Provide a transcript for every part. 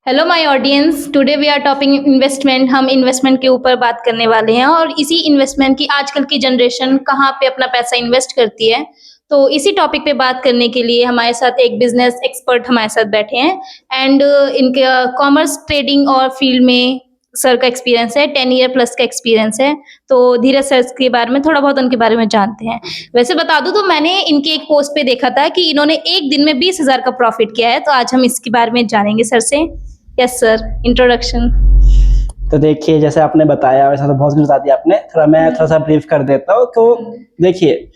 Hello my audience, today we are topping investment. हम investment के ऊपर बात करने वाले हैं और इसी इन्वेस्टमेंट की आजकल की जनरेशन कहाँ पे अपना पैसा इन्वेस्ट करती है। तो इसी टॉपिक पे बात करने के लिए हमारे साथ एक बिजनेस एक्सपर्ट हमारे साथ बैठे हैं एंड इनके कॉमर्स ट्रेडिंग और फील्ड में सर का एक्सपीरियंस है, 10 ईयर प्लस का एक्सपीरियंस है। तो धीरज सर के बारे में थोड़ा बहुत उनके बारे में जानते हैं। वैसे बता दूं तो मैंने इनके एक पोस्ट पे देखा था कि इन्होंने एक दिन में 20,000 का प्रॉफिट किया है। तो आज हम इसके बारे में जानेंगे सर से। Yes sir, introduction. तो देखिए, जैसे आपने बताया वैसा तो बहुत कुछ बता दिया आपने। मैं थोड़ा सा ब्रीफ कर देता हूँ। तो देखिए,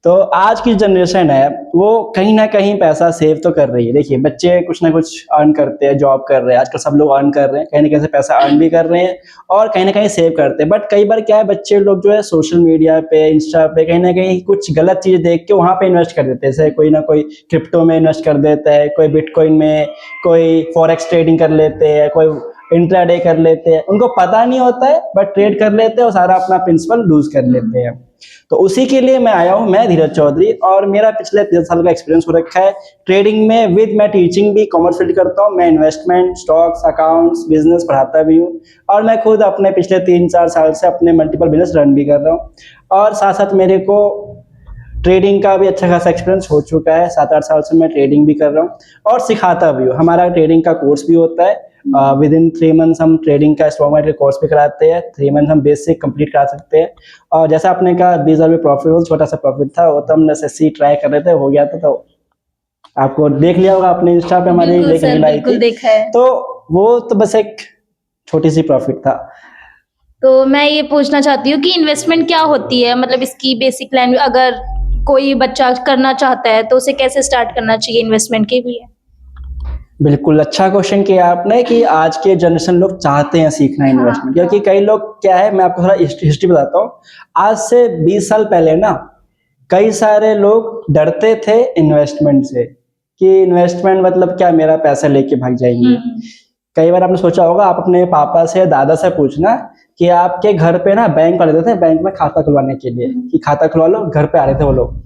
तो आज की जनरेशन है वो कहीं ना कहीं पैसा सेव तो कर रही है। देखिए, बच्चे कुछ ना कुछ अर्न करते हैं, जॉब कर रहे हैं, आजकल सब लोग अर्न कर रहे हैं, कहीं ना कहीं से पैसा अर्न भी कर रहे हैं और कहीं ना कहीं सेव करते हैं। बट कई बार क्या है, बच्चे लोग जो है सोशल मीडिया पे, इंस्टा पे कहीं ना कहीं कुछ गलत चीज देख के वहां पे इन्वेस्ट कर देते हैं। जैसे कोई ना कोई क्रिप्टो में इन्वेस्ट कर देता है, कोई बिटकॉइन में, कोई फॉरेक्स ट्रेडिंग कर लेते हैं, कोई इंट्राडे कर लेते हैं। उनको पता नहीं होता है बट ट्रेड कर लेते हैं और सारा अपना प्रिंसिपल लूज कर लेते हैं। तो उसी के लिए मैं आया हूँ, मैं धीरज चौधरी, और मेरा पिछले 3 साल का एक्सपीरियंस हो रखा है ट्रेडिंग में। विद मैं टीचिंग भी कॉमर्स फील्ड करता हूँ। मैं इन्वेस्टमेंट, स्टॉक्स, अकाउंट्स, बिजनेस पढ़ाता भी हूँ और मैं खुद अपने पिछले 3-4 साल से अपने मल्टीपल बिजनेस रन भी कर रहा हूँ। और साथ साथ मेरे को ट्रेडिंग का भी अच्छा खासा एक्सपीरियंस हो चुका है। 7-8 साल से मैं ट्रेडिंग भी कर रहा हूँ और सिखाता भी हूँ। हमारा ट्रेडिंग का कोर्स भी होता है। विद इन 3 मंथ्स हम ट्रेडिंग का स्टॉक मार्केट कोर्स भी कराते हैं। 3 मंथ हम बेसिक कंप्लीट करा सकते हैं। और जैसा आपने कहा 20,000 में प्रॉफिट हो, छोटा सा प्रॉफिट था वो, तो हम एसएससी ट्राई कर रहे थे, हो गया था। तो आपको देख लिया होगा आपने, इंस्टा पे हमारी बिल्कुल एक सर, रील आई बिल्कुल थी। देखा है। तो वो तो बस एक छोटी सी प्रॉफिट था। तो मैं ये पूछना चाहती हूँ कि इन्वेस्टमेंट क्या होती है, मतलब इसकी बेसिक प्लान अगर कोई बच्चा करना चाहता है तो उसे कैसे स्टार्ट करना चाहिए इन्वेस्टमेंट के लिए। बिल्कुल अच्छा क्वेश्चन किया आपने कि आज के जनरेशन लोग चाहते हैं सीखना इन्वेस्टमेंट, क्योंकि कई लोग क्या है, मैं आपको थोड़ा हिस्ट्री बताता हूँ। आज से 20 साल पहले ना कई सारे लोग डरते थे इन्वेस्टमेंट से कि इन्वेस्टमेंट मतलब क्या, मेरा पैसा लेके भाग जाएंगे। कई बार आपने सोचा होगा, आप अपने पापा से, दादा से पूछना कि आपके घर पे ना बैंक वाले देते थे बैंक में खाता खुलवाने के लिए कि खाता खुलवा लो, घर पे आ रहे थे वो लोग।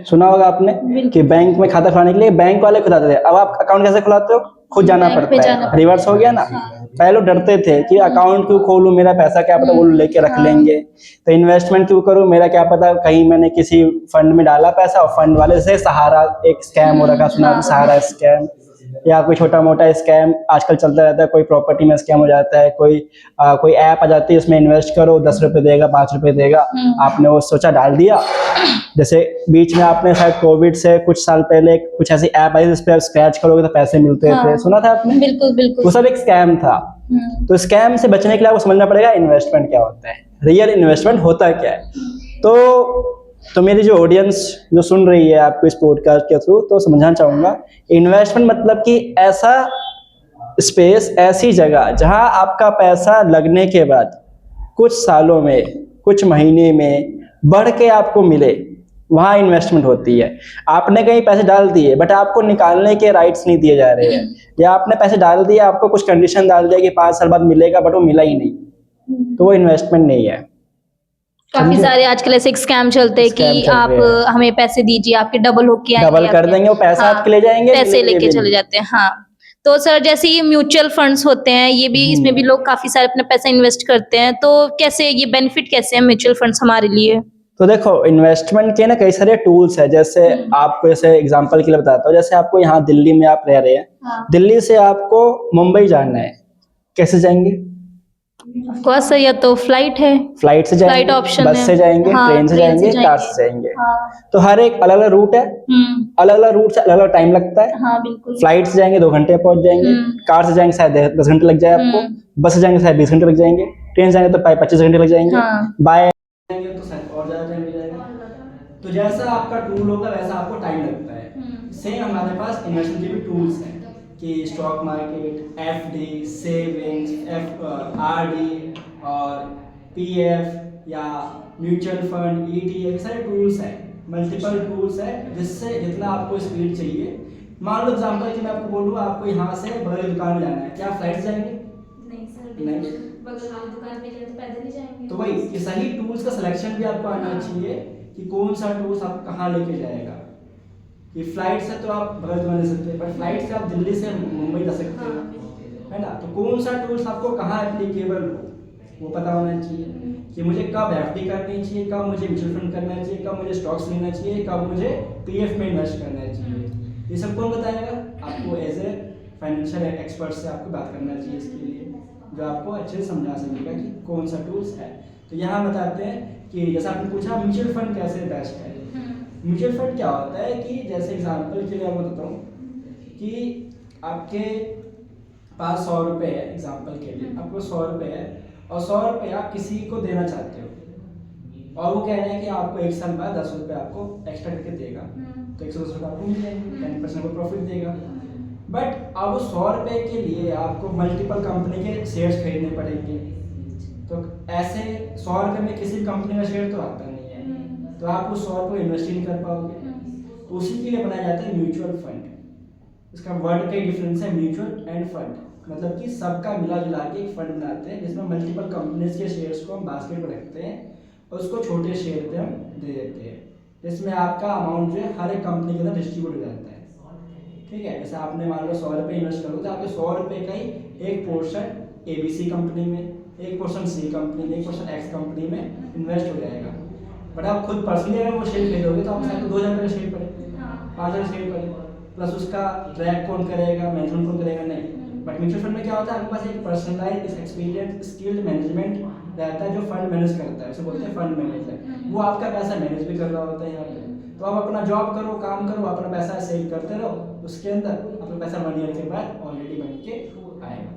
सुना होगा आपने कि बैंक में खाता खुलाने के लिए बैंक वाले खुलाते थे। अब आप अकाउंट कैसे खुलाते हो? खुद जाना पड़ता है। रिवर्स हो गया ना। पहले लोग डरते थे कि अकाउंट क्यों खोलूं, मेरा पैसा क्या पता वो लेके रख लेंगे। तो इन्वेस्टमेंट क्यों करूं, मेरा क्या पता कहीं मैंने किसी फंड में डाला पैसा और फंड वाले से सहारा एक स्कैम हो रखा, सुना आपने सहारा स्कैम, या कोई छोटा मोटा स्कैम आजकल चलता रहता है। कोई प्रॉपर्टी में स्कैम हो जाता है, कोई ऐप आ जाती है, उसमें इन्वेस्ट करो, 10 रुपए देगा, 5 रुपए देगा। आपने वो सोचा, डाल दिया। जैसे बीच में आपने शायद कोविड से कुछ साल पहले कुछ ऐसी ऐप आई जिस पे आप स्क्रैच करोगे तो पैसे मिलते थे, सुना था आपने? बिल्कुल बिल्कुल। वो सब एक स्कैम था। तो स्कैम से बचने के लिए आपको समझना पड़ेगा इन्वेस्टमेंट क्या होता है, रियल इन्वेस्टमेंट होता क्या है। तो मेरी जो ऑडियंस जो सुन रही है आपको इस पॉडकास्ट के थ्रू, तो समझना चाहूंगा इन्वेस्टमेंट मतलब कि ऐसा स्पेस, ऐसी जगह जहां आपका पैसा लगने के बाद कुछ सालों में, कुछ महीने में बढ़ के आपको मिले, वहां इन्वेस्टमेंट होती है। आपने कहीं पैसे डाल दिए बट आपको निकालने के राइट्स नहीं दिए जा रहे हैं, या आपने पैसे डाल दिए, आपको कुछ कंडीशन डाल दिया कि 5 साल बाद मिलेगा बट वो मिला ही नहीं, तो वो इन्वेस्टमेंट नहीं है। काफी सारे आजकल ऐसे स्कैम चलते हैं कि आप हमें पैसे दीजिए, आपके डबल होके आएंगे, डबल कर देंगे, वो पैसा आपके ले जाएंगे, पैसे लेके चले जाते हैं। हाँ, तो सर जैसे ये म्यूचुअल फंड्स होते हैं, ये भी, इसमें भी लोग काफी सारे अपना पैसा इन्वेस्ट करते हैं। तो कैसे ये बेनिफिट कैसे है म्यूचुअल फंड्स हमारे लिए। तो देखो, इन्वेस्टमेंट के ना कई सारे टूल्स है। जैसे आपको, जैसे एग्जांपल के लिए बताता हूँ, जैसे आपको यहाँ दिल्ली में आप रह रहे हैं, दिल्ली से आपको मुंबई जाना है, कैसे जाएंगे? कौन सा, या तो फ्लाइट है, फ्लाइट से जाएंगे, फ्लाइट ऑप्शन बस है, से जाएंगे, ट्रेन से जाएंगे, कार से जाएंगे। तो हर एक अलग अलग रूट है, अलग अलग रूट से अलग अलग टाइम लगता है। हाँ बिल्कुल। फ्लाइट से जाएंगे 2 घंटे में पहुंच जाएंगे, कार से जाएंगे शायद 10 घंटे लग जाए आपको, बस से जाएंगे शायद 20 घंटे लग जाएंगे, ट्रेन से जाएंगे तो 25 घंटे लग जाएंगे, बाय जाएंगे तो शायद और ज्यादा टाइम लग जाएगा। तो जैसा आपका टूल होगा वैसा आपको टाइम लगता है। सेम हमारे पास इन्वेस्टमेंट के भी टूल्स हैं कि stock market, FD, savings, RD और पीएफ या म्यूचुअल फंड, ईटीएफ, सारे टूल्स हैं, मल्टीपल टूल्स है, जिससे जितना आपको स्पीड चाहिए। मान लो एग्जांपल कि मैं आपको बोलूँ, आपको यहाँ से बगल की दुकान में जाना है, क्या आप फ्लाइट से जाएंगे? नहीं सर, नहीं, बगल वाली दुकान पे जाए तो पैदल ही जाएंगे। तो वही कि सही टूल्स का सिलेक्शन भी आपको आना चाहिए कि कौन सा टूल्स आप कहाँ लेके जाएगा। कि फ्लाइट से तो आप बगल दुकान ले सकते हैं, पर फ्लाइट से आप दिल्ली से मुंबई जा सकते हो। है ना। तो कौन सा टूल्स आपको कहाँ एप्लीकेबल हो वो पता होना चाहिए कि मुझे कब एफडी करनी चाहिए, कब मुझे म्यूचुअल फंड करना चाहिए, कब मुझे स्टॉक्स लेना चाहिए, कब मुझे पीएफ में इन्वेस्ट करना चाहिए। ये सब कौन बताएगा आपको? एज ए फाइनेंशियल एक्सपर्ट से आपको बात करना चाहिए इसके लिए, जो आपको अच्छे से समझा सकेगा कि कौन सा टूल्स है। तो यहाँ बताते हैं कि जैसा आपने पूछा म्यूचुअल फंड कैसे बेस्ट है। म्यूचुअल फंड क्या होता है कि जैसे एग्जांपल के लिए मैं बताता हूँ कि आपके पास 100 रुपये है, एग्जांपल के लिए आपको 100 रुपये है और 100 रुपये आप किसी को देना चाहते हो और वो कह रहे हैं कि आपको 1 साल बाद 10 रुपये आपको एक्स्ट्रा करके देगा, तो 110 रुपये आपको मिल जाएंगे, 10% को प्रॉफिट देगा। बट अब 100 रुपये के लिए आपको मल्टीपल कंपनी के शेयर्स खरीदने पड़ेंगे, तो ऐसे 100 रुपये में किसी कंपनी का शेयर तो आता नहीं है, तो आप उस 100 रुपये को इन्वेस्ट नहीं कर पाओगे। तो उसी के लिए बनाया जाता है म्यूचुअल फंड। इसका वर्ड का ही डिफरेंस है, म्यूचुअल एंड फंड, मतलब कि सबका मिला जुला के एक फंड बनाते हैं जिसमें मल्टीपल कंपनीज के शेयर्स को हम बास्केट में रखते हैं और उसको छोटे शेयर पे हम दे देते हैं, जिसमें आपका अमाउंट जो है हर एक कंपनी के अंदर डिस्ट्रीब्यूट हो जाता है। ठीक है, जैसे आपने मान लो 100 रुपये इन्वेस्ट करोगे तो आपके 100 रुपये का ही एक पोर्शन ABC कंपनी में, एक पोर्शन C कंपनी में, एक पोर्शन X कंपनी में इन्वेस्ट हो जाएगा। बट आप खुद पर्सनली अगर वो शेयर खरीदोगे तो आपके साथ 2000 रुपये का शेयर पड़े, 5000 शेयर पड़े, प्लस उसका ट्रैक कौन करेगा, मैनेजमेंट कौन करेगा, नहीं। बट म्यूचुअल फंड में क्या होता है, आपके पास एक पर्सनलाइज्ड एक्सपीरियंस स्किल्ड मैनेजमेंट रहता है जो फंड मैनेज करता है, उसे बोलते हैं फंड मैनेजर। वो आपका पैसा मैनेज भी कर रहा होता है यहाँ पे। तो आप अपना जॉब करो, काम करो, अपना पैसा सेव करते रहो, उसके अंदर अपना पैसा 1 ईयर के बाद ऑलरेडी बन के आएगा।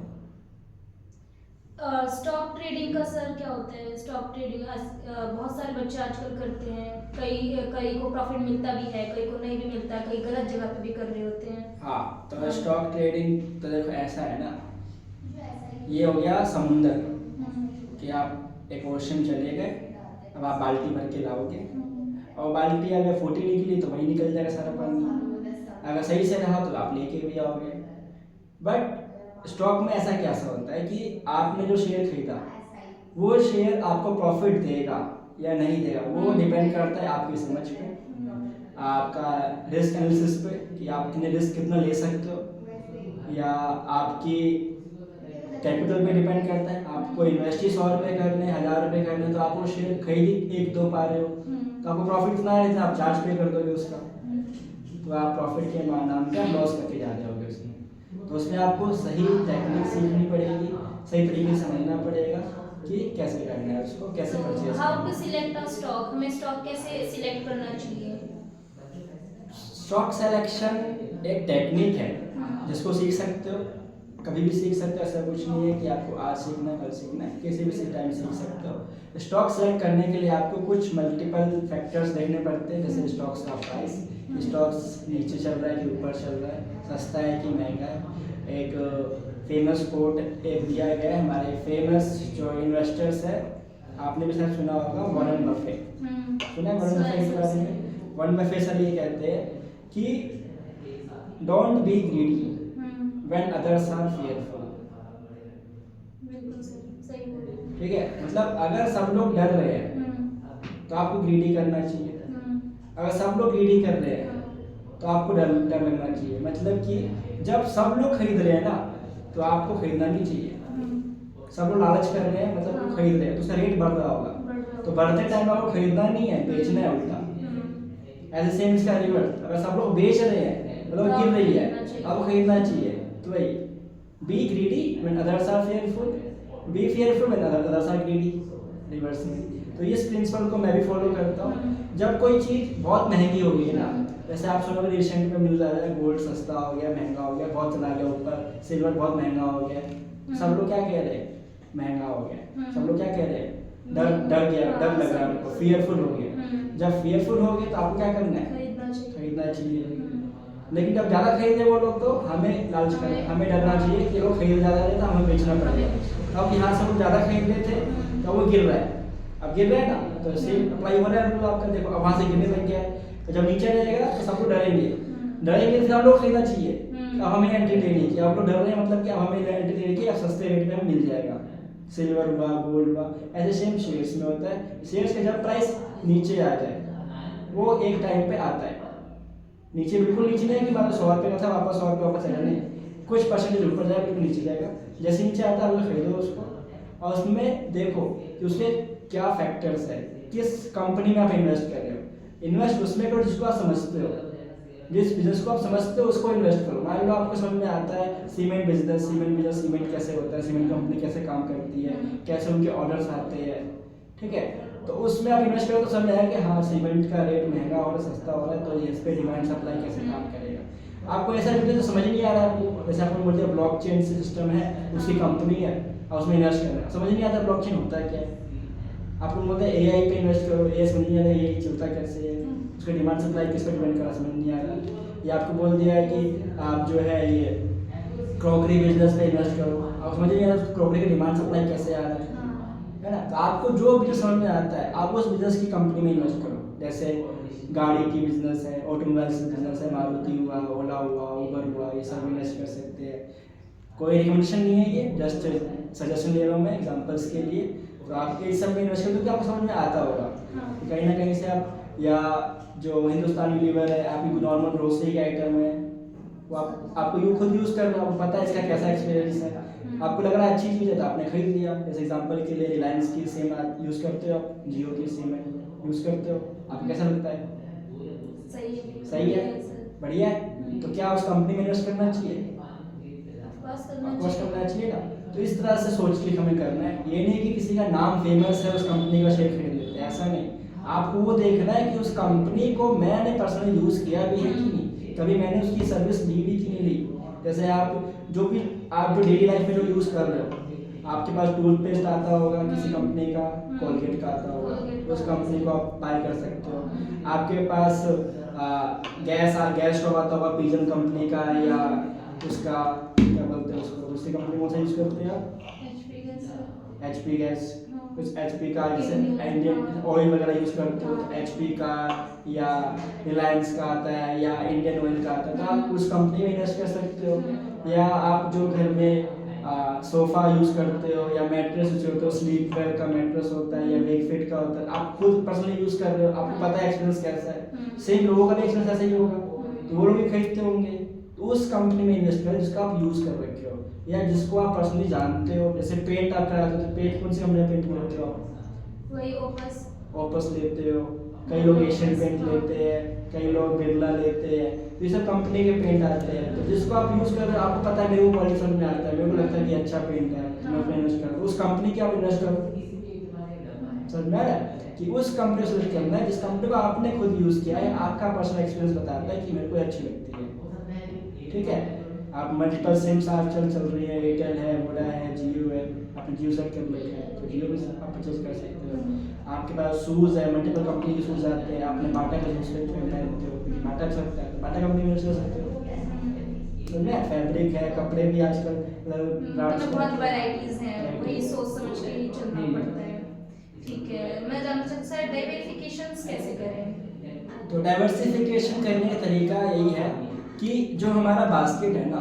स्टॉक ट्रेडिंग का सर क्या होता है? स्टॉक ट्रेडिंग बहुत सारे बच्चे आजकल करते हैं, कई को प्रॉफिट मिलता भी है, कई को नहीं भी मिलता, कई गलत जगह पे भी कर रहे होते हैं। हाँ, तो स्टॉक ट्रेडिंग तो देखो ऐसा है ना, ये हो गया समुंदर कि आप एक ओशन चले गए, अब आप बाल्टी भर के लाओगे और बाल्टी अगर 40 निकली तो वही निकल जाएगा सारा पानी, अगर सही से रहा तो आप लेके भी आओगे। बट स्टॉक में ऐसा कैसा होता है कि आपने जो शेयर खरीदा वो शेयर आपको प्रॉफिट देगा या नहीं देगा, वो डिपेंड करता है आपकी समझ पे, आपका रिस्क एनालिसिस पे कि आप कितने रिस्क कितना ले सकते हो, या आपकी कैपिटल पे डिपेंड करता है। आपको इन्वेस्ट ही 100 रुपये करने, 1000 रुपये करने, तो आप वो शेयर खरीद 1-2 पा रहे हो तो आपको प्रॉफिट इतना है जितना आप चार्ज पे कर दोगे उसका, तो आप प्रॉफिट के नाम पे लॉस करके जा रहे होगे उसमें। तो उसमें आपको सही टेक्निक सीखनी पड़ेगी, सही तरीके से समझना पड़ेगा कि कैसे करना है उसको, कैसे purchase. How to select a stock? हमें स्टॉक कैसे सिलेक्ट करना चाहिए? स्टॉक सिलेक्शन एक टेक्निक है जिसको सीख सकते हो, कभी भी सीख सकते हो, ऐसा कुछ नहीं है कि आपको आज सीखना है कल सीखना है, किसी भी टाइम सीख सकते हो। स्टॉक सेलेक्ट करने के लिए आपको कुछ मल्टीपल फैक्टर्स देखने पड़ते हैं, जैसे स्टॉक्स का प्राइस, स्टॉक्स नीचे चल रहा है कि ऊपर चल रहा है, सस्ता है कि महंगा है। एक फेमस कोट एक दिया गया है, हमारे फेमस जो इन्वेस्टर्स है, आपने भी शायद सुना होगा, वॉरेन बफेट। सुना है वॉरेन बफेट के बारे में? वॉरेन बफेट सर ये कहते हैं कि don't be greedy when others are fearful. बिल्कुल सही बोले। ठीक है, मतलब अगर सब लोग डर रहे हैं तो आपको ग्रीडी करना चाहिए, अगर सब लोग ग्रीडी कर रहे हैं तो आपको डर लगना चाहिए। मतलब कि जब सब लोग खरीद रहे हैं ना तो आपको खरीदना नहीं चाहिए। सब लोग लालच कर रहे हैं, मतलब लोग खरीद रहे हैं तो उसका रेट बढ़ रहा होगा, तो बढ़ते टाइम आपको खरीदना नहीं है, बेचना है उल्टा। ऐसे सेम इसका रिवर्स, अगर सब लोग बेच रहे हैं मतलब गिर रही है, आपको खरीदना चाहिए। तो वही be greedy when others are fearful, be fearful when others are greedy, reverse में। तो इस प्रिंसिपल को मैं भी फॉलो करता हूँ। जब कोई चीज़ बहुत महंगी हो गई है ना, जैसे आप सुनोगे रिसेंट में न्यूज़ आ रहा है गोल्ड सस्ता हो गया, महंगा हो गया, बहुत चला गया ऊपर, सिल्वर बहुत महंगा हो गया, सब लोग क्या कह रहे हैं, महंगा हो गया। सब लोग क्या कह रहे हैं, डर गया, डर लग रहा है उनको, फियरफुल हो गया। जब फियरफुल हो गए तो आपको क्या करना है, खरीदना चाहिए। लेकिन जब ज़्यादा खरीदे वो लोग तो हमें लालच करें, हमें डरना चाहिए कि लोग खरीद ज़्यादा रहे तो हमें बेचना पड़ेगा। अब यहाँ से लोग ज़्यादा खरीद रहे थे तो वो गिर रहा है, अब गिर रहा है ना तो सेम अप्लाई हो रहा है रूल आपका। देखो अब वहाँ से गिरने लग गया है, तो जब नीचे रहेगा तो सब लोग डरेंगे, फिर हम लोग खरीदना चाहिए। अब हमें एंट्री लेनी है, आप लोग डर रहे हैं मतलब कि अब हमें एंट्री लेनी है, अब सस्ते रेट में मिल जाएगा, सिल्वर हुआ, गोल्ड हुआ। ऐसे सेम शेयर्स में होता है, शेयर्स का जब प्राइस नीचे आ जाए वो एक टाइम पे आता है, नीचे बिल्कुल नीचे नहीं कि मतलब 100 रुपये का था वापस 100 रुपये वापस चला, नहीं, कुछ परसेंटेज ऊपर जाएगा, कुछ नीचे जाएगा। जैसे नीचे आता है आप खरीदो उसको, और उसमें देखो कि उसके क्या फैक्टर्स है, किस कंपनी में आप इन्वेस्ट कर रहे हो। इन्वेस्ट उसमें करो जिसको आप समझते हो, जिस बिजनेस को आप समझते हो उसको इन्वेस्ट करो। मान लो आपको समझ में आता है सीमेंट बिजनेस, सीमेंट कैसे होता है, सीमेंट कंपनी कैसे काम करती है, कैसे उनके ऑर्डर्स आते हैं, ठीक है, तो उसमें आप इन्वेस्ट करो तो समझ आएगा कि हाँ सीमेंट का रेट महंगा और सस्ता हो रहा है, तो इस पे डिमांड सप्लाई कैसे काम करेगा। आपको ऐसा बिजनेस तो समझ नहीं आ रहा है आपको, जैसे आपको बोलते हैं ब्लॉकचेन सिस्टम है, उसकी कंपनी है और उसमें इन्वेस्ट करना है, समझ नहीं आता ब्लॉकचेन होता है क्या है। आपको बोलते हैं एआई पे इन्वेस्ट करो, ये समझ नहीं आ रहा एआई चलता कैसे है, उसका डिमांड सप्लाई किस पर डिपेंड करा, समझ नहीं आ रहा। या आपको बोल दिया है कि आप जो है ये क्रॉकरी बिजनेस पे इन्वेस्ट करो, आप समझ नहीं आ रहा क्रॉकरी की डिमांड सप्लाई कैसे आ रहा है ना। तो आपको जो बिजनेस समझ में आता है आप उस बिजनेस की कंपनी में इन्वेस्ट करो। जैसे गाड़ी की बिजनेस है, ऑटोमोबाइल्स की बिजनेस है, मारुति हुआ, ओला हुआ, उबर हुआ, ये सब इन्वेस्ट कर सकते हैं। कोई रिकमेंडेशन नहीं है, ये जस्ट सजेशन ले रहा हूँ मैं एग्जांपल्स के लिए। तो आप ये सब में इन्वेस्ट करो क्योंकि आपको समझ में आता होगा कि कहीं ना कहीं से आप, या जो हिंदुस्तान यूनिलीवर है, आपकी नॉर्मल ग्रोसरी के आइटम है, वो आपको यू खुद यूज़ कर रहे हो, आपको पता है इसका कैसा एक्सपीरियंस है, आपको लग रहा है अच्छी चीज़ है तो आपने खरीद लिया। जैसे एग्जांपल के लिए रिलायंस की सिम यूज़ करते हो, आप जियो की सिम यूज़ करते हो, आपको कैसा लगता है? सही है, बढ़िया है। तो क्या उस कंपनी में इन्वेस्ट करना चाहिए? ऑफकोर्स करना चाहिए ना। तो इस तरह से सोच के हमें करना है, ये नहीं कि किसी का नाम फेमस है उस कंपनी का शेयर खरीद लेते हैं, ऐसा नहीं। आपको वो देखना है कि उस कंपनी को मैंने पर्सनली यूज़ किया भी है कि नहीं, कभी मैंने उसकी सर्विस ली भी कि नहीं ली। जैसे आप जो डेली लाइफ में जो यूज़ कर रहे हो, आपके पास टूथपेस्ट आता होगा किसी कंपनी का, कोलगेट का आता होगा, उस कंपनी को आप बाय कर सकते हो। आपके पास गैस स्टोव आता होगा पिजन कंपनी का, या उसका क्या बोलते हैं उसको, दूसरी कंपनी कौन सा यूज़ करते हैं आप? HP गैस, कुछ HP का जैसे इंडियन ऑयल वगैरह यूज़ करते हो तो HP का, या रिलायंस का आता है, या इंडियन ऑयल का आता है, तो आप उस कंपनी में इन्वेस्ट कर सकते हो। या आप जो घर में सोफ़ा यूज़ करते हो या मैट्रेस यूज़ करते हो, स्लीप वेल का मैट्रेस होता है या वेकफिट का होता है, आप खुद पर्सनली यूज़ कर रहे हो, आपको पता है एक्सपीरियंस कैसा है। सेम लोगों का भी एक्सपीरियंस ऐसा ही होगा, तो वो लोग भी खरीदते होंगे। तो उस कंपनी में इन्वेस्ट करें जिसका आप यूज़ कर रखे हो या जिसको आप पर्सनली जानते हो। जैसे पेंट आप कराते हो तो पेंट कौन सी कंपनी में पेंट करते हो आप? वही ओपस लेते हो, कई लोग एशियन पेंट लेते हैं, कई लोग बिरला लेते हैं, तो ये सब कंपनी के पेंट आते हैं। तो जिसको आप यूज़ कर रहे हो आपको पता है मेरे को क्वालिटी समझ में आता है, मेरे को लगता है कि अच्छा पेंट है, मैं उसमें इन्वेस्ट कर रहा हूँ, उस कंपनी की आप इन्वेस्ट करो। समझ में आ रहा है कि उस कंपनी से करना है जिस कंपनी को आपने खुद यूज़ किया है, आपका पर्सनल एक्सपीरियंस बताता है कि मेरे को अच्छी लगती है, ठीक है। आप मल्टीपल सिम्स आजकल चल रही है, एयरटेल है, वोडा है, जियो है, आपने जियो सेट कर रखा है तो जियो भी आप परचेज कर सकते हो। आपके पास शूज़ है, मल्टीपल कंपनी के शूज़ आते हैं, आपने बाटा का यूज़ करते हो, पहनते हो, बाटा चलता है तो बाटा कंपनी में यूज़ कर सकते हो। तो ना फैब्रिक है, कपड़े भी आजकल मतलब बहुत वैराइटीज हैं, वही सोच समझ के ही चलना पड़ता है। ठीक है, मैं जानना चाहती सर डाइवर्सिफिकेशंस कैसे करें? तो डाइवर्सिफिकेशन करने का तरीका यही है कि जो हमारा बास्केट है ना,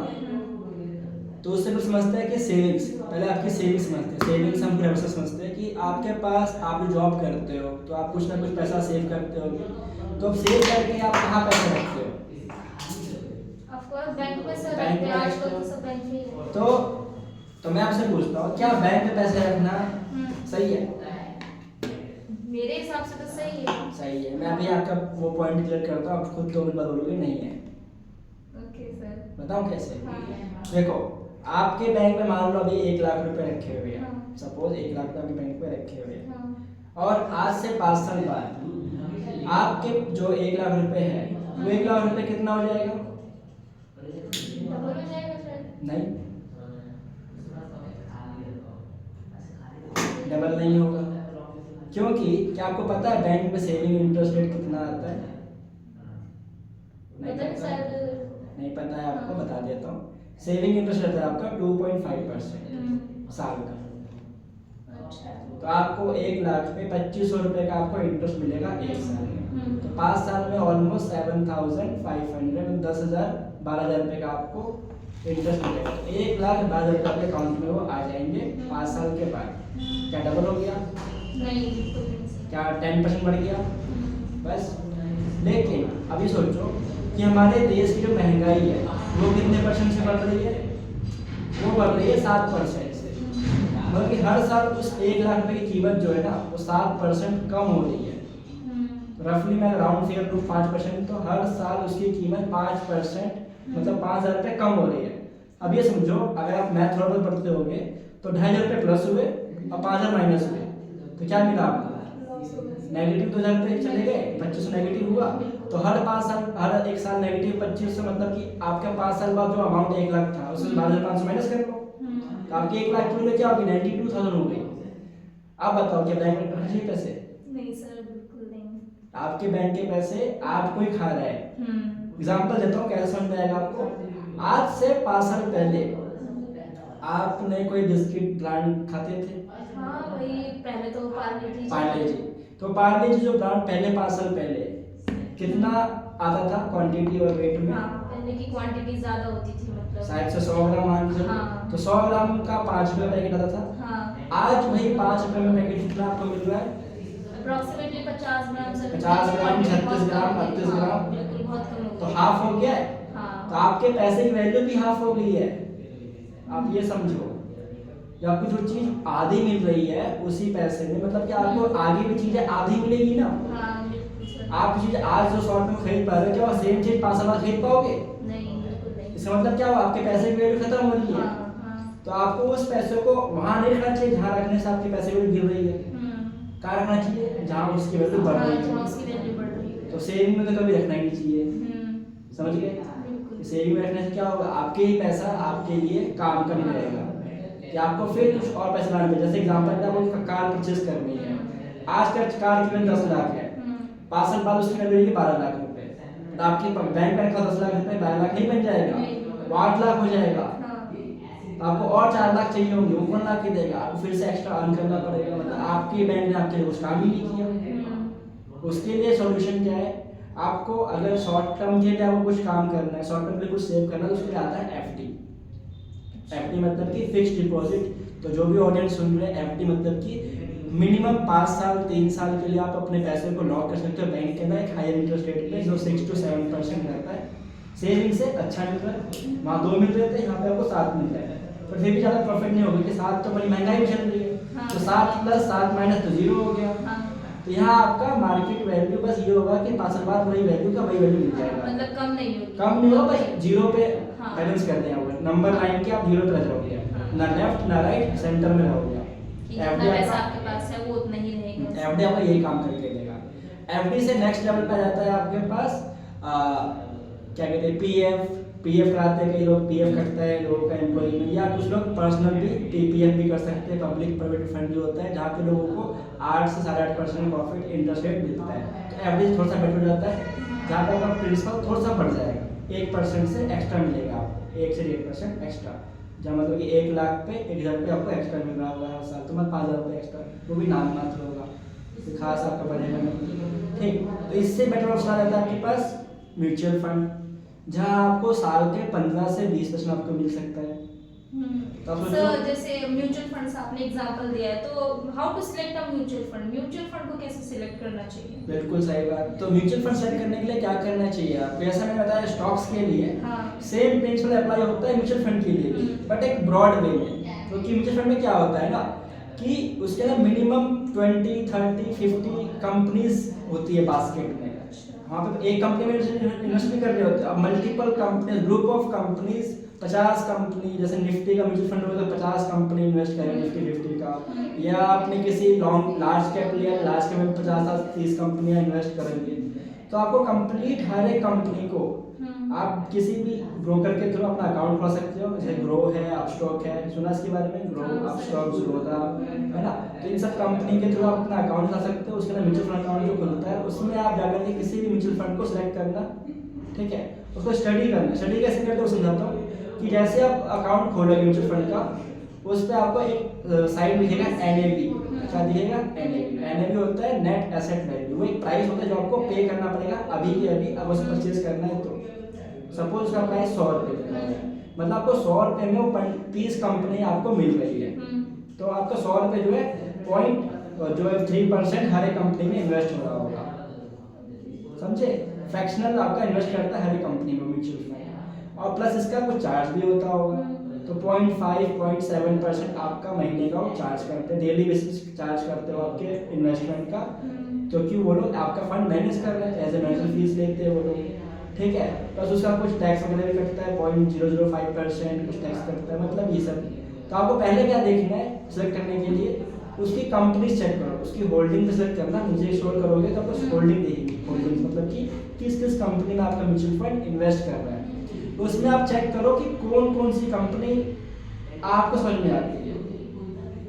तो उससे कुछ समझते हैं कि सेविंग्स, पहले आपकी सेविंग्स समझते हैं। सेविंग्स हम ऐसा समझते हैं कि आपके पास, आप जो जॉब करते हो तो आप कुछ ना कुछ पैसा सेव करते हो, तो अब सेव करके आप कहाँ पैसा रखते हो? ऑफ कोर्स बैंक में सर, बैंक में आजकल रखते हो। तो सब बैंक में ही है। तो मैं आपसे पूछता हूँ, क्या बैंक में पैसे रखना सही है? मेरे हिसाब से तो सही है। सही है। मैं अभी आपका वो पॉइंट क्लियर करता हूँ, आप खुद 2 मिनट बाद बोलोगे नहीं है। Okay sir. बताऊँ कैसे? हाँ। देखो, आपके बैंक में मान लो अभी 1 लाख रुपए रखे हुए हैं, हाँ। सपोज 1 लाख रुपए आपके बैंक में रखे हुए हैं, हाँ। और आज से 5 साल बाद आपके जो 1 लाख रुपए है वो 1 लाख रुपए कितना हो जाएगा? डबल हो जाएगा सर? नहीं, डबल नहीं होगा। क्योंकि क्या आपको पता है बैंक में सेविंग इंटरेस्ट रेट कितना आता है? नहीं पता नहीं पता, शायद। नहीं पता है आपको, बता देता हूँ। सेविंग इंटरेस्ट रहता है आपका 2.5% साल का। अच्छा। तो आपको 1 लाख पे 2500 रुपए का आपको इंटरेस्ट मिलेगा 1 साल में। तो 5 साल में ऑलमोस्ट 7,500, 10,000, 12,000 रुपए का आपको इंटरेस्ट मिलेगा। 1,12,000 रुपए आपके अकाउंट में वो आ जाएंगे 5 साल के बाद। क्या डबल हो गया? नहीं, बिल्कुल नहीं। क्या 10% बढ़ गया? बस। लेकिन अभी सोचो कि हमारे देश की जो महंगाई है वो कितने % से बढ़ रही है? वो बढ़ रही है 7% से। मतलब कि हर साल उस 1 लाख रुपए की कीमत जो है ना वो 7% कम हो रही है। रफली मैं राउंड फिगर टू 5%, तो हर साल उसकी कीमत 5% मतलब 5,000 रुपये कम हो रही है। अब ये समझो अगर आप मैथ थोड़ा बहुत पढ़ते होगे तो 2,500 रुपये प्लस हुए और 5,000 माइनस हुए तो क्या मिला आपको? नेगेटिव 2,000 रुपये चले गए, 2500 नेगेटिव हुआ। तो हर 5 साल, हर 1 साल नेगेटिव 2500, मतलब कि आपके 5 साल बाद जो अमाउंट 1 लाख था उसमें 12,500 माइनस कर लो, तो आपकी 1 लाख की वैल्यू क्या होगी? 92,000 हो गई। अब बताओ क्या बैंक में रखना चाहिए पैसे? नहीं सर, बिल्कुल नहीं। आपके बैंक के पैसे आपको ही खा रहा है। एग्जाम्पल देता हूँ कैसे समझ में आएगा आपको। आज से 5 साल पहले आपने कोई बिस्किट ब्रांड खाते थे? हाँ वही, पहले तो पार्ले जी। तो पार्ले जी जो ब्रांड पहले 5 साल पहले कितना आता था क्वांटिटी और वेट में? हाँ, पहले की क्वांटिटी ज्यादा होती थी, मतलब शायद से 100 ग्राम मान के चलो। हाँ। तो 100 ग्राम का 5 रुपये पैकेट आता था। हाँ, आज वही 5 रुपये में पैकेट कितना आपको मिल रहा है? Approximately 50 gram sir. 50 ग्राम, 36 ग्राम, 38 ग्राम, बिल्कुल बहुत कम हो तो गया। हाफ हो गया है। हाँ। तो आपके पैसे की वैल्यू भी हाफ हो गई है। आप ये समझो, कि आपको जो चीज आधी मिल रही है उसी पैसे में, मतलब कि आपको आगे भी चीजें आधी मिलेगी ना। हाँ बिल्कुल सर। आप चीज आज जो शॉर्ट में खरीद पा रहे हो क्या वो सेम चीज 5 साल बाद खरीद पाओगे? नहीं, बिल्कुल नहीं। इसका मतलब क्या हुआ? आपके पैसे की वैल्यू खत्म हो रही है। हाँ। तो आपको उस पैसे को वहां नहीं रखना चाहिए जहां रखने से आपके पैसे की वैल्यू गिर रही है। कहाँ रखना चाहिए? जहां उसकी वैल्यू बढ़ हाँ, रही जहाँ है। उसकी वैल्यू बढ़ रही है। तो सेविंग में तो कभी रखना ही नहीं चाहिए। समझ गए? बिल्कुल। सेविंग में रखने से क्या होगा? आपके ही पैसा आपके लिए काम का नहीं रहेगा, कि आपको फिर कुछ और पैसे लाने पड़े। जैसे एग्जांपल क्या, आपको कार परचेज करनी है, आज का कार की कीमत 10 लाख है, 5 साल बाद उसकी वैल्यू 12 लाख रुपए, तो आपके बैंक में रखा 10 लाख रुपए 12 लाख नहीं बन जाएगा, वो 8 लाख हो जाएगा। तो आपको और 4 लाख चाहिए होंगे, वो कौन ला के देगा? आपको फिर से एक्स्ट्रा अर्न करना पड़ेगा। मतलब आपके बैंक ने आपके लिए कुछ काम ही नहीं किया। उसके लिए सॉल्यूशन क्या है? आपको अगर शॉर्ट टर्म के लिए आपको कुछ काम करना है, शॉर्ट टर्म के लिए कुछ सेव करना है, तो उसके लिए आता है एफडी। एफडी मतलब कि फिक्स्ड डिपॉजिट। तो जो भी ऑडियंस सुन रहे हैं, एफडी मतलब कि मिनिमम 5 साल 3 साल के लिए आप अपने पैसे को लॉक कर सकते हो बैंक के अंदर एक हायर इंटरेस्ट रेट पे, जो 6 to 7% रहता है। सेविंग से अच्छा मिल रहा है, वहाँ 2 मिल रहे थे, यहाँ पे आपको 7 मिल रहा है, पर फिर भी ज़्यादा प्रॉफिट नहीं होगा कि 7 तो बड़ी महंगाई भी चल रही है। तो 7 + 7 माइनस तो 0 हो गया। तो यहाँ आपका मार्केट वैल्यू बस ये होगा कि 5 साल बाद वही वैल्यू का वही वैल्यू मिल जाएगा, मतलब कम नहीं होगी। कम नहीं होगा, बस 0 पे हाँ। बैलेंस कर दिया होगा। नंबर लाइन के आप 0 पे रह जाओगे, ना लेफ्ट ना राइट, सेंटर में रहोगे। कि जितना पैसा आपके पास है वो उतना ही रहेगा। एफडी आपका यही काम करके देगा। एफडी से नेक्स्ट लेवल पे आ जाता है आपके पास क्या कहते हैं, पीएफ कराते हैं कई लोग, पीएफ कटता है लोगों का एम्प्लॉय में, या कुछ लोग पर्सनल भी पीपीएफ भी कर सकते हैं, पब्लिक प्रोविडेंट फंड जो होता है, जहाँ पे लोगों को 8 से 8.5% प्रॉफिट इंटरेस्ट रेट मिलता है। तो एफडी थोड़ा सा बेटर हो जाता है, जहाँ पे आपका प्रिंसिपल थोड़ा सा बढ़ जाएगा, 1% से एक्स्ट्रा मिलेगा आपको, 1 से 1% एक्स्ट्रा। जहाँ मतलब कि 1 लाख पे 1,000 रुपये आपको एक्स्ट्रा मिल रहा होगा हर साल, तो मतलब 5,000 रुपये एक्स्ट्रा, वो भी नाम मात्र होगा, खास आपका बनेगा नहीं। ठीक, तो इससे बेटर ऑप्शन आ जाता है आपके पास म्यूचुअल फंड, जहाँ आपको साल के 15 से 20% आपको मिल सकता है। सर जैसे म्यूचुअल फंड्स आपने एग्जांपल दिया है, तो how to select a mutual fund? Mutual fund को कैसे सिलेक्ट करना चाहिए? बिल्कुल सही बात। तो म्यूचुअल फंड सेलेक्ट करने के लिए क्या करना चाहिए? आप जैसा मैंने बताया स्टॉक्स के लिए सेम प्रिंसिपल अप्लाई होता है म्यूचुअल फंड के लिए भी, बट एक ब्रॉड वे में। क्योंकि म्यूचुअल फंड में क्या होता है ना कि उसके अंदर मिनिमम 20, 30, 50 कंपनीज होती है बास्केट में। वहाँ पे एक कंपनी में इन्वेस्ट नहीं कर रहे होते, अब multiple company, group of companies, 50 company, जैसे निफ्टी का म्यूचुअल फंड होगा तो 50 कंपनी इन्वेस्ट करें निफ्टी 50 का, या आपने किसी लार्ज कैप लिया, लार्ज कैप में 50 से 30 कंपनियां इन्वेस्ट करेंगे। तो आपको कंप्लीट हर एक कंपनी को आप किसी भी ब्रोकर के थ्रू अपना अकाउंट खोल सकते हो, जैसे ग्रो है, अपस्टॉक है, सुना इसके बारे में, ग्रो, अपस्टॉक, ज़ीरोधा, है ना। तो इन सब कंपनी के थ्रू आप अपना अकाउंट खोल सकते हो। उसके अंदर म्यूचुअल फंड अकाउंट जो खुलता है उसमें आप जाकर के किसी भी म्यूचुअल फंड को सिलेक्ट करना, ठीक है, उसको स्टडी करना। स्टडी कैसे करते हो समझाता हूँ कि जैसे आप अकाउंट खोलोगे म्यूचुअल फंड का, उस पर आपको एक साइड दिखेगा NAV, क्या दिखेगा? NAV होता है नेट एसेट वैल्यू, वो एक प्राइस होता है जो आपको पे करना पड़ेगा अभी के अभी, अब उसे परचेज करना है तो। सपोज उसका प्राइस 100 रुपये है, मतलब आपको 100 रुपये में वो 30 कंपनी आपको मिल रही है, तो आपका 100 रुपये जो है पॉइंट जो है 3% हर एक कंपनी में इन्वेस्ट हो रहा होगा, समझे। फ्रैक्शनल आपका इन्वेस्ट करता है हर एक कंपनी में म्यूचुअल फंड, और प्लस इसका कुछ चार्ज भी होता होगा, तो 0.5-0.7% आपका महीने का वो चार्ज करते हैं, डेली बेसिस चार्ज करते हो आपके इन्वेस्टमेंट का, क्योंकि वो लोग आपका फंड मैनेज कर रहे हैं, एज ए मैनेजर फीस लेते हैं वो लोग, ठीक है। प्लस उसका कुछ टैक्स वगैरह भी कटता है, 0.005% कुछ टैक्स कटता है, मतलब ये सब। तो आपको पहले क्या देखना है सेलेक्ट करने के लिए, उसकी कंपनी चेक करो, उसकी होल्डिंग पे सेलेक्ट करना, नीचे स्क्रॉल करोगे तो आपको होल्डिंग देगी, होल्डिंग मतलब कि किस किस कंपनी में आपका म्यूचुअल फंड इन्वेस्ट कर रहा है। तो उसमें आप चेक करो कि कौन कौन सी कंपनी आपको समझ में आती है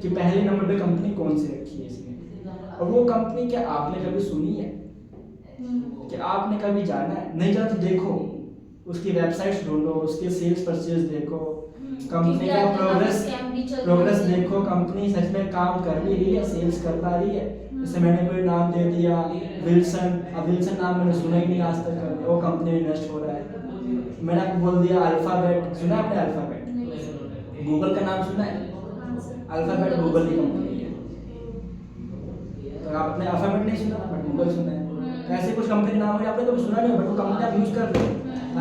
कि पहले नंबर पे कंपनी कौन सी रखी है इसमें, और वो कंपनी क्या आपने कभी सुनी है, कि आपने कभी जाना है, नहीं जाना तो देखो, उसकी वेबसाइट्स ढूंढो, उसके सेल्स परचेज देखो, कंपनी का प्रोग्रेस देखो, कंपनी सच में काम कर भी रही है, सेल्स कर पा रही है। जैसे मैंने कोई नाम दे दिया विल्सन, अब विल्सन नाम मैंने सुना ही नहीं आज तक, कर वो कंपनी में इन्वेस्ट हो रहा है। मैंने आपको बोल दिया अल्फाबेट, सुना आपने अल्फाबेट, गूगल का नाम सुना है, अल्फाबेट गूगल की कंपनी है, तो आपने अल्फाबेट नहीं सुना बट गूगल सुना है। तो ऐसे कुछ कंपनी नाम है आपने कभी सुना नहीं, बट वो कंपनी आप यूज कर रहे हो।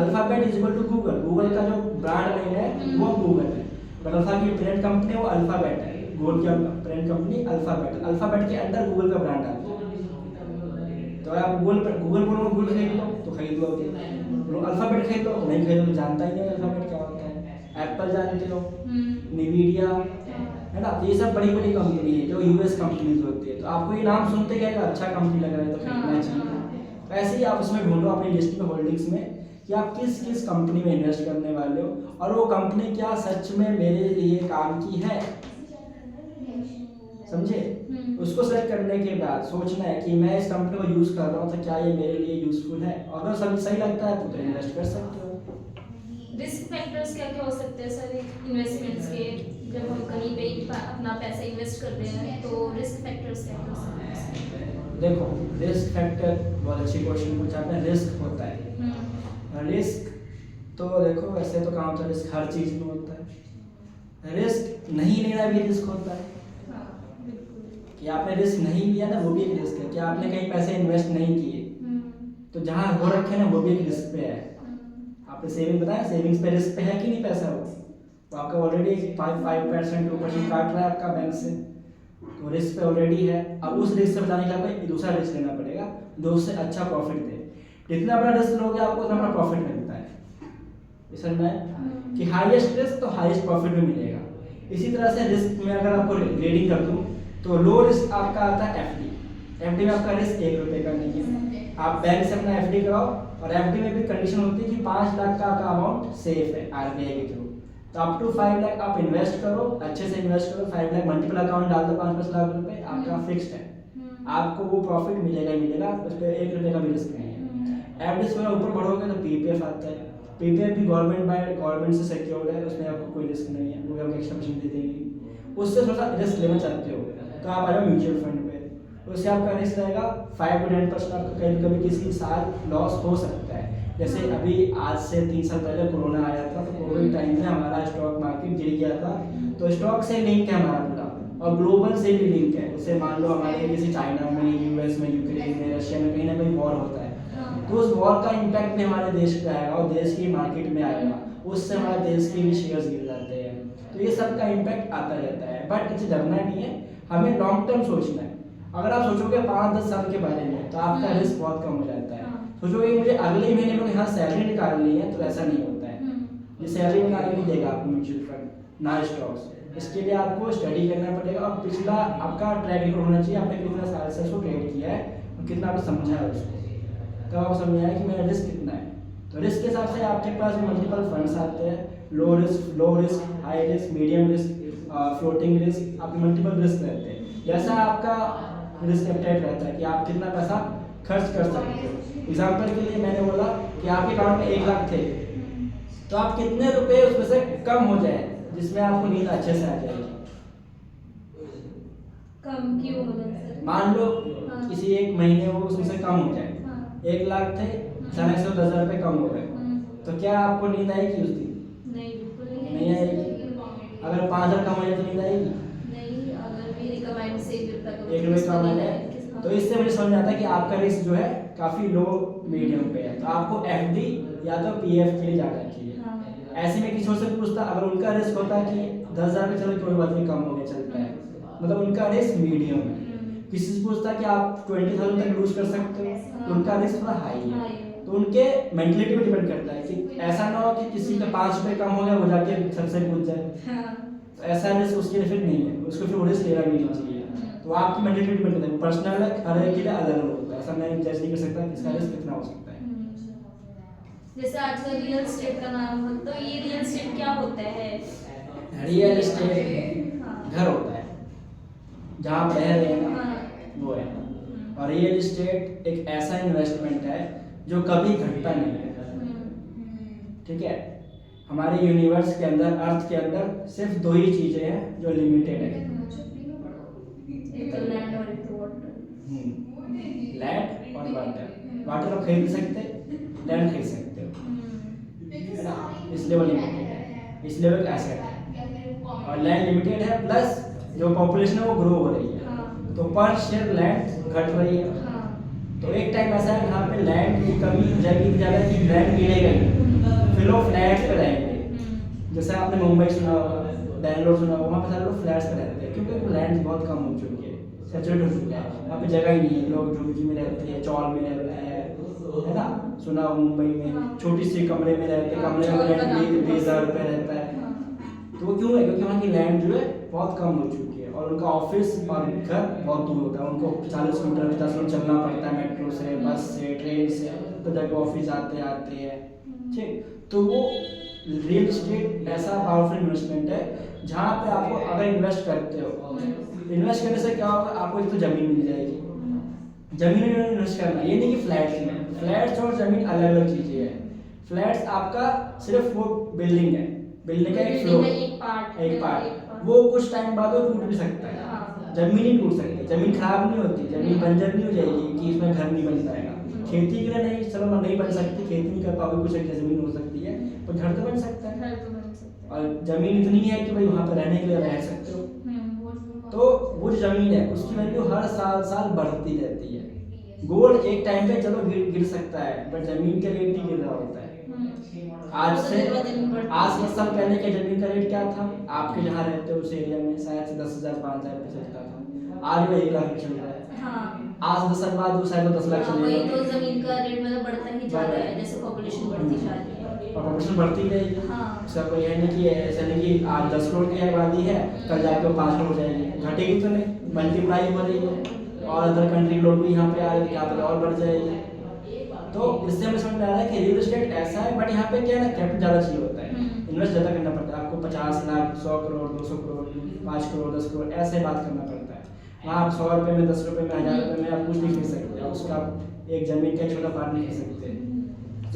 Alphabet is equal to Google, Google का जो ब्रांड नेम है वो गूगल है, बट अल्फा की पेरेंट कंपनी वो अल्फाबेट है, गूगल की पेरेंट कंपनी अल्फाबेट, अल्फाबेट के अंदर गूगल का ब्रांड आता है। तो आप गूगल बोलो गूगल खरीद लो तो खरीद लोगे, अल्फाबेट खरीद लो तो नहीं खरीदो, तो जानता ही नहीं अल्फाबेट क्या होता है। एप्पल जानते हो, निवीडिया है ना, तो ये सब बड़ी बड़ी कंपनी है जो यूएस कंपनीज होती है, तो आपको ये नाम सुनते क्या अच्छा कंपनी लग रहा है तो खरीदना चाहिए। तो ऐसे ही आप उसमें ढूंढो अपनी लिस्ट में होल्डिंग्स में कि आप किस किस कंपनी में इन्वेस्ट करने वाले हो, और वो कंपनी क्या सच में मेरे लिए काम की है, समझे। उसको सेलेक्ट करने के बाद सोचना है कि मैं इस कंपनी को यूज कर रहा हूँ तो क्या ये मेरे लिए यूजफुल है, अगर सब सही लगता है तो इन्वेस्ट कर सकते हो। रिस्क फैक्टर्स क्या क्या हो सकते हैं सर इन्वेस्टमेंट्स के, जब हम कहीं पे अपना पैसा इन्वेस्ट कर रहे हैं तो रिस्क फैक्टर्स क्या हो सकते हैं? देखो रिस्क फैक्टर बहुत अच्छी क्वेश्चन पूछा आपने, रिस्क होता है, रिस्क तो देखो वैसे तो काम होता है, रिस्क हर चीज में होता है, रिस्क नहीं लेना भी रिस्क होता है, कि आपने रिस्क नहीं लिया ना वो भी एक रिस्क है, कि आपने कहीं पैसे इन्वेस्ट नहीं किए तो जहाँ हो रखे ना वो भी एक रिस्क पे है। आपने सेविंग बताया, सेविंग्स पे रिस्क पे है कि नहीं पैसा, वो तो आपका ऑलरेडी 5% 2% काट रहा है आपका बैंक से, तो रिस्क पे ऑलरेडी है। अब उस रिस्क से बचाने के लिए आपको दूसरा रिस्क लेना पड़ेगा जो उससे अच्छा प्रॉफिट दे, जितना बड़ा रिस्क लोगे आपको उतना बड़ा प्रॉफिट मिलता है, समझ में कि हाईएस्ट रिस्क तो हाईएस्ट प्रॉफिट भी मिलेगा। इसी तरह से रिस्क में अगर आपको ग्रेडिंग कर दूं तो लो रिस्क आपका आता है एफडी, एफडी में आपका रिस्क 1 रुपए का नहीं है, आप बैंक से अपना एफडी कराओ, और एफडी में भी कंडीशन होती है कि 5 लाख का आपका अमाउंट सेफ है आरबीआई के थ्रू, तो अप टू 5 लाख आप इन्वेस्ट करो, अच्छे से इन्वेस्ट करो, 5 लाख मल्टीपल अकाउंट डाल दो, 5-5 लाख रुपए आपका फिक्स्ड है, आपको वो प्रॉफिट मिलेगा ही मिलेगा, उस पर 1 रुपए का भी रिस्क नहीं है। एफडी से ऊपर बढ़ोगे तो पीपीएफ आता है, पीपीएफ भी गवर्नमेंट से सिक्योर्ड है, उसमें आपको कोई रिस्क नहीं है, वो आपको एक्स्ट्रा परसेंट दे देंगी, उससे थोड़ा सा रिस्क लेना चाहते हो तो आप आ जाओ म्यूचुअल फंड पे, उससे आपका रिस्क रहेगा 5 to 10% आपका कभी कभी किसी साल लॉस हो सकता है। जैसे अभी आज से 3 साल पहले कोरोना आया था, तो कोविड टाइम में हमारा स्टॉक मार्केट गिर गया था, तो स्टॉक से लिंक है हमारा पूरा, और ग्लोबल से भी लिंक है। जैसे मान लो हमारे किसी चाइना में, यूएस में, यूक्रेन में, रशिया में कहीं ना कहीं वॉर होता है, तो उस वॉर का इम्पैक्ट भी हमारे देश पे आएगा और देश की मार्केट में आएगा, उससे हमारे देश के भी शेयर्स गिर जाते हैं, तो ये सब का इम्पैक्ट आता रहता है। बट इससे डरना नहीं है, हमें लॉन्ग टर्म सोचना है। अगर आप सोचोगे 5-10 साल के बारे में तो आपका रिस्क बहुत कम हो जाता है। सोचोगे मुझे अगले महीने में यहाँ सैलरी निकालनी है, तो ऐसा नहीं होता है, ये सैलरी निकाल नहीं देगा आपको म्यूचुअल फंड ना स्टॉक्स, इसके लिए आपको स्टडी करना पड़ेगा, और पिछला आपका ट्रैक रिकॉर्ड होना चाहिए, आपने कितना साल से उसको ट्रेड किया है और कितना आपने समझा है उसको, तब आपको समझ आया कि मेरा रिस्क कितना है। तो रिस्क के हिसाब से आपके पास मल्टीपल फंड्स आते हैं, low risk, high risk, medium risk, floating risk, आपके मल्टीपल रिस्क रहते हैं। जैसा आपका रिस्क एपेटाइट रहता है कि आप कितना पैसा खर्च कर सकते हो। एग्जाम्पल के लिए मैंने बोला कि आपके अकाउंट में 1 लाख थे, तो आप कितने रुपए उसमें से कम हो जाए जिसमें आपको नींद अच्छे से आ जाएगी। कम क्यों हो जाए? मान लो किसी एक महीने वो उसमें से कम हो जाए, 1 लाख थे, अचानक से 10,000 रुपये कम हो गए, तो क्या आपको नींद आएगी उस दिन? नहीं, बिल्कुल नहीं आएगी। अगर 5,000 कम हो जाए तो नींद आएगी? नहीं, अगर मेरी कमाई से 1 रुपये कम हो जाए, तो इससे मुझे समझ आता है कि आपका रिस्क जो है काफी लो मीडियम पे है, तो आपको एफडी या तो पीएफ के लिए जाना चाहिए। ऐसे में किसी और से पूछता, अगर उनका रिस्क होता कि 10,000 में चलो कोई बात नहीं, कम हो गया चलता है, मतलब उनका रिस्क मीडियम है। किसी से पूछता कि आप 20,000 तक लूज कर सकते हो, तो उनका रिस्क थोड़ा हाई है। तो उनके मेंटलिटी पे डिपेंड करता है कि ऐसा ना हो कि किसी का 5 रुपये कम हो गया वो जाके सबसे पूछ जाए, तो ऐसा रिस्क उसके लिए फिर नहीं है, उसको फिर वो रिस्क लेना भी नहीं चाहिए। तो आपकी मेंटलिटी पे डिपेंड करता है, पर्सनल है, हर एक के लिए अलग अलग होता है, ऐसा मैं जज नहीं कर सकता किसका रिस्क कितना हो सकता है। जैसे आजकल रियल एस्टेट का नाम हो, तो ये रियल एस्टेट क्या होता है? रियल एस्टेट घर होता है जहाँ आप रह रहे हैं ना, वो है। और रियल एस्टेट एक ऐसा इन्वेस्टमेंट है जो कभी घटता नहीं है, ठीक है। हमारे यूनिवर्स के अंदर, अर्थ के अंदर सिर्फ 2 ही चीजें हैं जो लिमिटेड है, एक लैंड और एक वाटर। लैंड और वाटर। वाटर आप खरीद सकते, लैंड खरीद सकते हो, है ना, इसलिए वो लिमिटेड है, इसलिए वो एक एसेट है। और लैंड लिमिटेड है, प्लस जो पॉपुलेशन है वो ग्रो हो रही है, तो पर शेयर लैंड घट रही है। तो एक टाइम ऐसा है जहाँ पे लैंड की कमी हो जाएगी, ज़्यादा कि लैंड मिलेगा ही, फिर लोग फ्लैट्स पे रहेंगे। जैसे आपने मुंबई सुना होगा, बैंगलोर सुना होगा, वहाँ पे सारे लोग फ्लैट्स पे रहते हैं क्योंकि लैंड बहुत कम हो चुकी है, सैचुरेट हो चुका है, वहाँ पे जगह ही नहीं है, लोग झुग्गी में रहते हैं, चौल में रहते हैं, है ना। सुना हो मुंबई में छोटी सी कमरे में रहते हैं, कमरे का रेंट 20,000 रुपये रहता है। तो वो क्यों है? क्योंकि वहाँ की लैंड जो है बहुत कम हो चुकी है और उनका ऑफिस और घर बहुत दूर होता है, उनको 40 किलोमीटर 50 किलोमीटर चलना पड़ता है, मेट्रो से, बस से, ट्रेन से, तो जाके ऑफिस आते हैं, ठीक। तो वो रियल एस्टेट ऐसा पावरफुल इन्वेस्टमेंट है जहाँ पे आपको अगर इन्वेस्ट करते हो, इन्वेस्ट करने से क्या होगा, आपको एक तो ज़मीन मिल जाएगी, जमीन में इन्वेस्ट करना, ये नहीं कि फ्लैट्स में, फ्लैट्स और जमीन अलग अलग चीजें हैं। फ्लैट्स आपका सिर्फ वो बिल्डिंग है, बिल्डिंग का एक फ्लोर, एक पार्ट, वो कुछ टाइम बाद वो टूट भी सकता है, जमीन ही टूट सकती है, जमीन खराब नहीं होती, जमीन बंजर नहीं हो जाएगी कि इसमें घर नहीं बन पाएगा। खेती के लिए नहीं, चलो नहीं बन सकती, खेती नहीं कर पाओगे, कुछ एक जमीन हो सकती है, पर घर तो बन सकता है। और जमीन इतनी है कि भाई वहाँ पर रहने के लिए रह सकते हो, तो वो जो जमीन है उसकी वैल्यू हर साल बढ़ती रहती है। गोल्ड एक टाइम पे चलो गिर सकता है, बट जमीन का रेट नहीं गिर रहा होता है। आज से 10 साल पहले के जमीन का रेट क्या था, आपके जहाँ रहते हो उस एरिया में शायद से 10,000 5,000 रुपये चलता था, आज वो 1 लाख चल रहा है। आज 10 साल बाद वो शायद 10 लाख चलेगा। वही तो जमीन का रेट मतलब बढ़ता ही जा रहा है जैसे पॉपुलेशन बढ़ती जा रही है, और पॉपुलेशन बढ़ती रहेगी। उसका कोई है नहीं कि ऐसा नहीं कि आज 10 करोड़ की आबादी है, कल जाके वो 5 करोड़ हो जाएगी, घटेगी तो नहीं, मल्टीप्लाई हो रही है। और अदर कंट्री लोग भी यहाँ पे आ रहे हैं, यहाँ पे और बढ़ जाएगी। तो इससे हमें समझ में आ रहा है कि रियल एस्टेट ऐसा है, बट यहाँ पे क्या है ना, कैपिटल ज़्यादा चाहिए होता है, इन्वेस्ट ज़्यादा करना पड़ता है आपको, 50 लाख 100 करोड़ 200 करोड़ 5 करोड़ 10 करोड़ ऐसे बात करना पड़ता है। वहाँ आप 100 रुपये में 10 रुपये में 1000 रुपये में आप कुछ नहीं खरीद सकते, आप उसका एक ज़मीन का छोटा पार्ट नहीं खरीद सकते।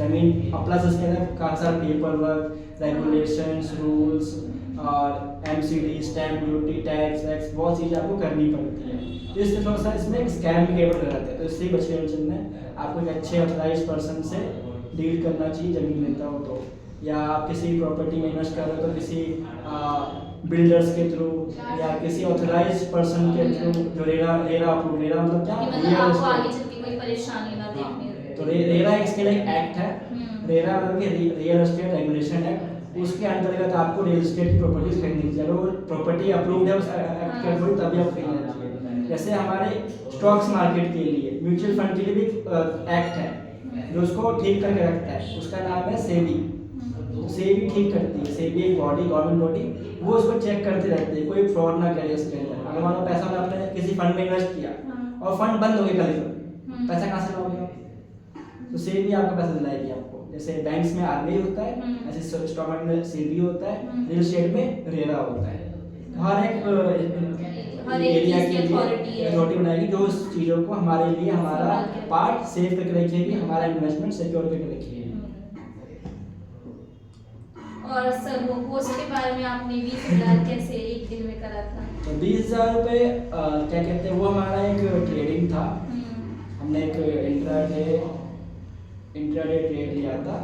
ज़मीन प्लस उसके अंदर काफ़ी सारा पेपर वर्क, रेगुलेशंस, रूल्स और MCD, स्टैम्प ड्यूटी, टैक्स बहुत चीज़ें आपको करनी पड़ती है। तो इससे थोड़ा सा इसमें स्कैम भी केवल रहते हैं, तो इससे बच के चलना है। आपको एक अच्छे ऑथराइज पर्सन से डील करना चाहिए जमीन लेता हो तो, या आप किसी प्रॉपर्टी में इन्वेस्ट कर रहे हो तो किसी बिल्डर्स के थ्रू या किसी ऑथराइज पर्सन के थ्रू जो रेरा अप्रूव, रेरा मतलब क्या, आपको आगे चल के कोई परेशानी ना देखने। तो रेरा इसके लिए एक्ट है, रेरा मतलब कि रियल एस्टेट रेगुलेशन एक्ट, उसके अंतर्गत आपको रियल एस्टेट की प्रॉपर्टीज खरीदनी चाहिए। अगर वो प्रॉपर्टी अप्रूव्ड है उस एक्ट के अकॉर्डिंग तभी आप खरीदना चाहिए। जैसे हमारे स्टॉक्स मार्केट के लिए, म्यूचुअल फंड के लिए भी एक्ट है जो उसको ठीक करके रखता है, उसका नाम है सेबी। सेबी ठीक करती है, सेबी एक बॉडी, गवर्नमेंट बॉडी, वो उसको चेक करते रहते हैं कोई फ्रॉड ना करे उसके अंदर। अगर मान लो पैसा आपने किसी फंड में इन्वेस्ट किया और फंड बंद हो गया कल को, पैसा कहाँ से लाओगे? तो सेबी आपका पैसा दिलाएगी आपको। जैसे बैंक्स में RBI होता है, ऐसे स्टॉक मार्केट में सेबी होता है, रियल एस्टेट में रेरा होता है। हर एक एरिया की अथॉरिटी बनाएगी जो उस चीज़ों को हमारे लिए, हमारा पार्ट सेफ करके रखेगी, हमारा इन्वेस्टमेंट सिक्योर करके रखेगी। और सर वो पोस्ट के बारे में आपने 20,000 कैसे एक दिन में करा था? तो 20,000 रुपये क्या कहते हैं, वो हमारा एक ट्रेडिंग था। हमने एक इंट्राडे ट्रेड लिया था।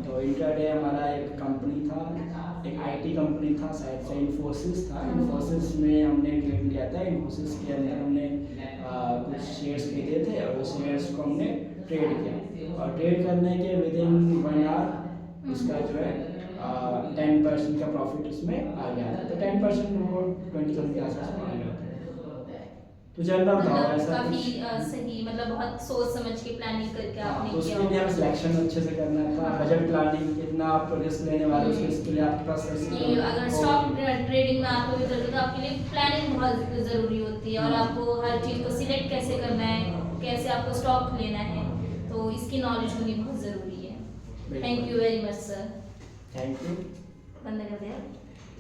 तो इंट्राडे हमारा एक कंपनी था, एक IT कंपनी था, शायद से इन्फोसिस था। इन्फोसिस में हमने ट्रेड लिया था। इन्फोसिस के अंदर हमने कुछ शेयर्स खरीदे थे और उस शेयर्स को हमने ट्रेड किया, और ट्रेड करने के विदिन 1 आवर उसका जो है 10% का प्रॉफिट उसमें आ गया था, तो 10% वो 20,000 के आसपास में आ गया था। तो जनरल था मतलब ऐसा काफी कुछ। सही, मतलब बहुत सोच समझ के प्लानिंग करके हाँ, आपने तो किया उसके लिए हमें होगा। सिलेक्शन अच्छे से करना था, हाँ। बजट प्लानिंग, कितना आप रिस्क लेने वाले हो उसके लिए आपके पास कि अगर स्टॉक ट्रेडिंग में आपको भी करते तो आपके लिए प्लानिंग बहुत ज़रूरी होती है, और हाँ। आपको हर चीज़ को सिलेक्ट कैसे करना है, कैसे आपको स्टॉक लेना है, तो इसकी नॉलेज होनी बहुत ज़रूरी है। Thank you very much sir. Thank you. बंद कर दिया।